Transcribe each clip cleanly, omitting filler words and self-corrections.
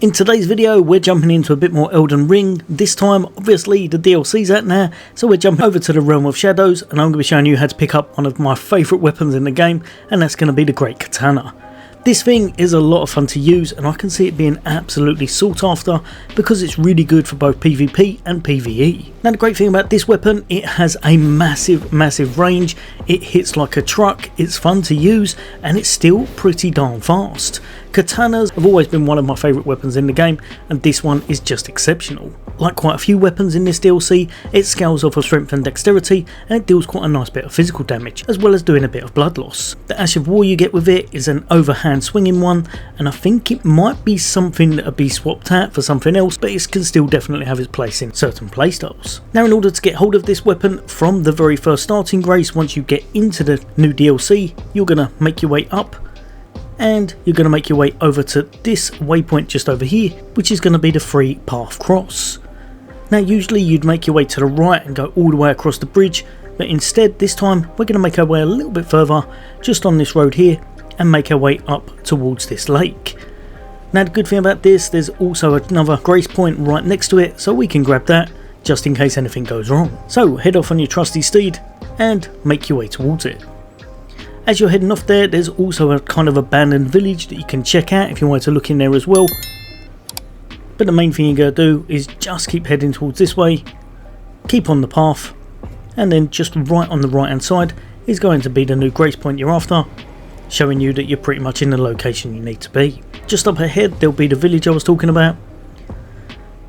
In today's video we're jumping into a bit more Elden Ring. This time obviously the DLC's out now, so we're jumping over to the Realm of Shadows and I'm going to be showing you how to pick up one of my favourite weapons in the game, and that's going to be the Great Katana. This thing is a lot of fun to use and I can see it being absolutely sought after because it's really good for both PvP and PvE. Now the great thing about this weapon, it has a massive range, it hits like a truck, it's fun to use and it's still pretty darn fast. Katanas have always been one of my favourite weapons in the game and this one is just exceptional. Like quite a few weapons in this DLC, it scales off of strength and dexterity and it deals quite a nice bit of physical damage as well as doing a bit of blood loss. The Ash of War you get with it is an overhand swinging one and I think it might be something that would be swapped out for something else, but it can still definitely have its place in certain playstyles. Now in order to get hold of this weapon from the very first starting grace, once you get into the new DLC you're going to make your way up and you're going to make your way over to this waypoint just over here, which is going to be the free path cross. Now usually you'd make your way to the right and go all the way across the bridge, but instead this time we're going to make our way a little bit further just on this road here and make our way up towards this lake. Now the good thing about this, there's also another grace point right next to it, so we can grab that just in case anything goes wrong. So head off on your trusty steed and make your way towards it. As you're heading off there, there's also a kind of abandoned village that you can check out if you want to look in there as well. But the main thing you're going to do is just keep heading towards this way, keep on the path, and then just right on the right hand side is going to be the new grace point you're after, showing you that you're pretty much in the location you need to be. Just up ahead there'll be the village I was talking about,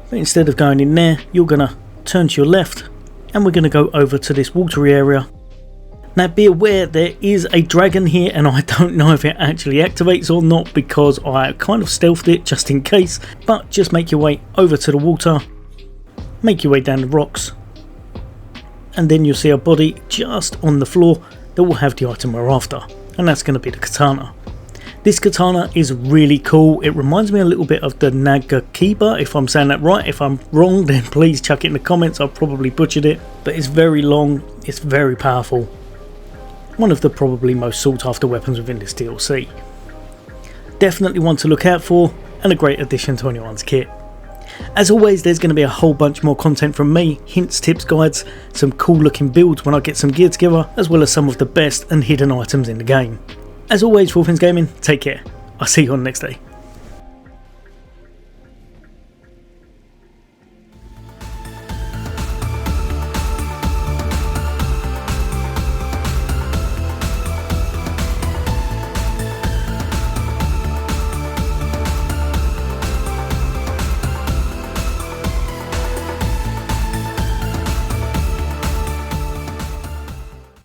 but instead of going in there you're going to turn to your left and we're going to go over to this watery area. Now be aware there is a dragon here and I don't know if it actually activates or not because I kind of stealthed it just in case, but just make your way over to the water, make your way down the rocks, and then you'll see a body just on the floor that will have the item we're after, and that's going to be the katana. This katana is really cool. It reminds me a little bit of the Nagakiba, if I'm saying that right. If I'm wrong then please chuck it in the comments, I've probably butchered it, but it's very long, it's very powerful. One of the probably most sought after weapons within this DLC. Definitely one to look out for and a great addition to anyone's kit. As always there's going to be a whole bunch more content from me, hints, tips, guides, some cool looking builds when I get some gear together, as well as some of the best and hidden items in the game. As always, for all things gaming, take care. I'll see you on the next day.